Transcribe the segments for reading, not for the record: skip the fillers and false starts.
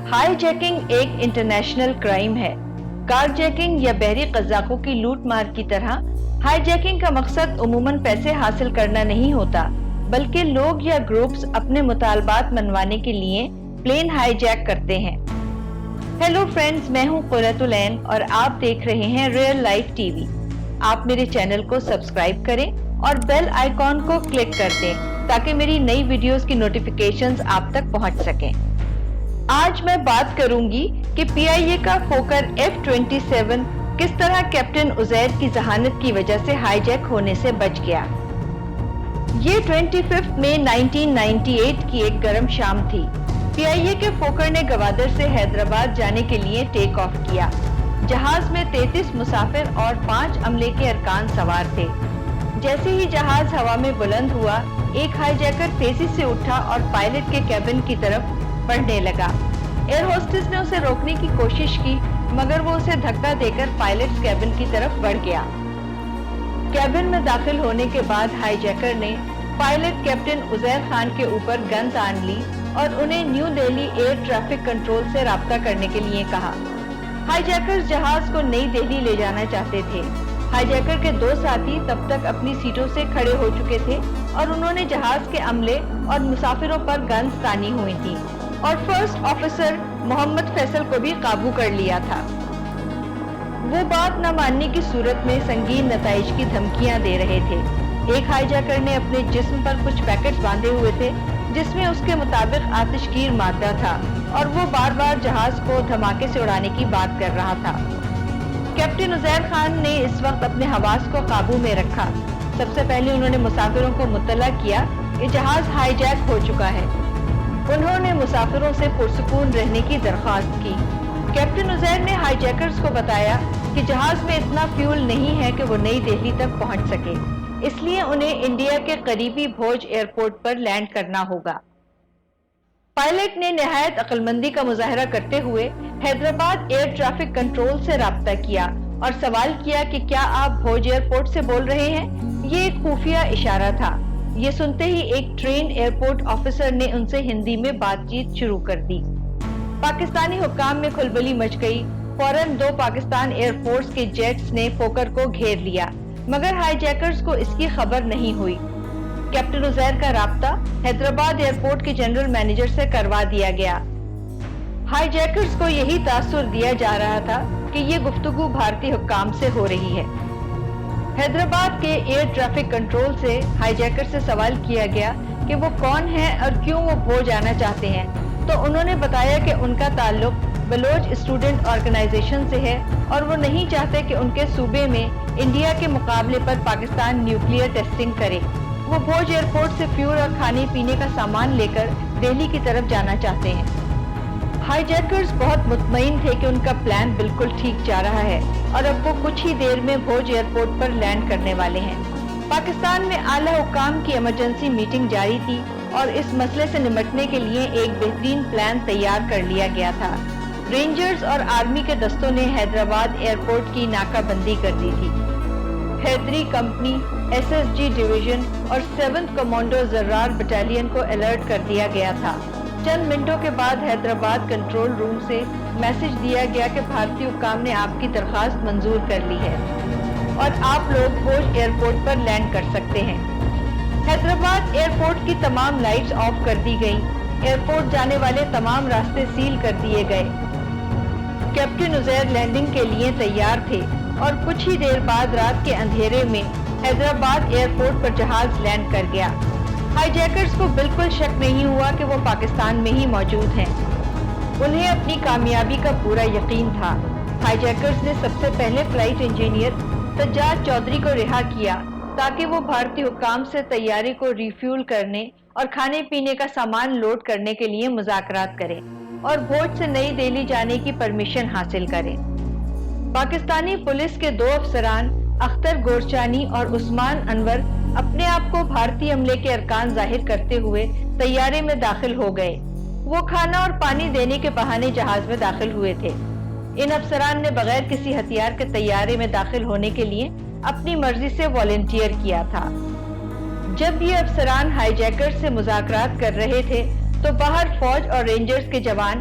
High jacking ایک international crime ہے۔ کار jacking یا بحری قزاقوں کی لوٹ مار کی طرح ہائی جیکنگ کا مقصد عموماً پیسے حاصل کرنا نہیں ہوتا، بلکہ لوگ یا گروپس اپنے مطالبات منوانے کے لیے پلین ہائی جیک کرتے ہیں۔ ہیلو فرینڈز، میں ہوں قرۃ العین اور آپ دیکھ رہے ہیں ریئل لائف ٹی وی۔ آپ میرے چینل کو سبسکرائب کریں اور بیل آئیکن کو کلک کر دیں تاکہ میری نئی ویڈیوز کی نوٹیفیکیشنز آپ تک پہنچ سکیں۔ آج میں بات کروں گی کہ پی آئی اے کا فوکر F-27 کس طرح کیپٹن عزیر کی ذہانت کی وجہ سے ہائی جیک ہونے سے بچ گیا۔ یہ 25 مئی 1998 کی ایک گرم شام تھی۔ پی آئی اے کے فوکر نے گوادر سے حیدرآباد جانے کے لیے ٹیک آف کیا۔ جہاز میں 33 مسافر اور 5 عملے کے ارکان سوار تھے۔ جیسے ہی جہاز ہوا میں بلند ہوا، ایک ہائی جیکر تیزی سے اٹھا اور پائلٹ کے کیبن کی طرف بڑھنے لگا۔ ایئر ہوسٹس نے اسے روکنے کی کوشش کی، مگر وہ اسے دھکا دے کر پائلٹس کیبن کی طرف بڑھ گیا۔ کیبن میں داخل ہونے کے بعد ہائی جیکر نے پائلٹ کیپٹن عزیر خان کے اوپر گن تان لی اور انہیں new Delhi air traffic control سے رابطہ کرنے کے لیے کہا۔ ہائی جیکرز جہاز کو نئی دہلی لے جانا چاہتے تھے۔ ہائی جیکر کے 2 ساتھی تب تک اپنی سیٹوں سے کھڑے ہو چکے تھے اور انہوں نے جہاز کے عملے اور مسافروں پر گنز تانی ہوئی تھی اور فرسٹ آفیسر محمد فیصل کو بھی قابو کر لیا تھا۔ وہ بات نہ ماننے کی صورت میں سنگین نتائج کی دھمکیاں دے رہے تھے۔ ایک ہائی جیکر نے اپنے جسم پر کچھ پیکٹس باندھے ہوئے تھے جس میں اس کے مطابق آتش گیر مادہ تھا اور وہ بار بار جہاز کو دھماکے سے اڑانے کی بات کر رہا تھا۔ کیپٹن عزیر خان نے اس وقت اپنے حواس کو قابو میں رکھا۔ سب سے پہلے انہوں نے مسافروں کو مطلع کیا کہ جہاز ہائی جیک ہو چکا ہے۔ انہوں نے مسافروں سے پرسکون رہنے کی درخواست کی۔ کیپٹن عزیر نے ہائی جیکرز کو بتایا کہ جہاز میں اتنا فیول نہیں ہے کہ وہ نئی دہلی تک پہنچ سکے، اس لیے انہیں انڈیا کے قریبی بھوج ایئرپورٹ پر لینڈ کرنا ہوگا۔ پائلٹ نے نہایت عقل مندی کا مظاہرہ کرتے ہوئے حیدرآباد ایئر ٹریفک کنٹرول سے رابطہ کیا اور سوال کیا کہ کیا آپ بھوج ایئرپورٹ سے بول رہے ہیں؟ یہ ایک خفیہ اشارہ تھا۔ یہ سنتے ہی ایک ٹرینڈ ایئرپورٹ آفیسر نے ان سے ہندی میں بات چیت شروع کر دی۔ پاکستانی حکام میں کھلبلی مچ گئی۔ فوراً 2 پاکستان ایئر فورس کے جیٹس نے فوکر کو گھیر لیا، مگر ہائی جیکرز کو اس کی خبر نہیں ہوئی۔ کیپٹن عزیر کا رابطہ حیدرآباد ایئرپورٹ کے جنرل مینیجر سے کروا دیا گیا۔ ہائی جیکرز کو یہی تاثر دیا جا رہا تھا کہ یہ گفتگو بھارتی حکام سے ہو رہی ہے۔ حیدرآباد کے ایئر ٹریفک کنٹرول سے ہائی جیکر سے سوال کیا گیا کہ وہ کون ہیں اور کیوں وہ بھوج آنا چاہتے ہیں، تو انہوں نے بتایا کہ ان کا تعلق بلوچ اسٹوڈنٹ آرگنائزیشن سے ہے اور وہ نہیں چاہتے کہ ان کے صوبے میں انڈیا کے مقابلے پر پاکستان نیوکلیئر ٹیسٹنگ کرے۔ وہ بھوج ایئرپورٹ سے فیول اور کھانے پینے کا سامان لے کر دہلی کی طرف جانا چاہتے ہیں۔ ہائی جیکرز بہت مطمئن تھے کہ ان کا پلان بالکل ٹھیک جا رہا ہے اور اب وہ کچھ ہی دیر میں بھوج ایئرپورٹ پر لینڈ کرنے والے ہیں۔ پاکستان میں اعلیٰ حکام کی ایمرجنسی میٹنگ جاری تھی اور اس مسئلے سے نمٹنے کے لیے ایک بہترین پلان تیار کر لیا گیا تھا۔ رینجرز اور آرمی کے دستوں نے حیدرآباد ایئرپورٹ کی ناکہ بندی کر دی تھی۔ حیدری کمپنی، SSG ڈویژن اور 7th کمانڈو زرار بٹالین کو الرٹ کر دیا گیا تھا۔ چند منٹوں کے بعد حیدرآباد کنٹرول روم سے میسج دیا گیا کہ بھارتی حکام نے آپ کی درخواست منظور کر لی ہے اور آپ لوگ بھوج ایئرپورٹ پر لینڈ کر سکتے ہیں۔ حیدرآباد ایئرپورٹ کی تمام لائٹس آف کر دی گئیں۔ ایئرپورٹ جانے والے تمام راستے سیل کر دیے گئے۔ کیپٹن عزیر لینڈنگ کے لیے تیار تھے اور کچھ ہی دیر بعد رات کے اندھیرے میں حیدرآباد ایئرپورٹ پر جہاز لینڈ کر گیا۔ ہائی جیکرز کو بالکل شک نہیں ہوا کہ وہ پاکستان میں ہی موجود ہیں۔ انہیں اپنی کامیابی کا پورا یقین تھا۔ ہائی جیکرز نے سب سے پہلے فلائٹ انجینئر سجاد چودھری کو رہا کیا تاکہ وہ بھارتی حکام سے طیارے کو ریفیول کرنے اور کھانے پینے کا سامان لوڈ کرنے کے لیے مذاکرات کریں اور بھوج سے نئی دہلی جانے کی پرمیشن حاصل کریں۔ پاکستانی پولیس کے 2 افسران اختر گورچانی اور عثمان انور اپنے آپ کو بھارتی عملے کے ارکان ظاہر کرتے ہوئے طیارے میں داخل ہو گئے۔ وہ کھانا اور پانی دینے کے بہانے جہاز میں داخل ہوئے تھے۔ ان افسران نے بغیر کسی ہتھیار کے طیارے میں داخل ہونے کے لیے اپنی مرضی سے والنٹیئر کیا تھا۔ جب یہ افسران ہائی جیکر سے مذاکرات کر رہے تھے تو باہر فوج اور رینجرز کے جوان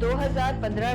2015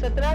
17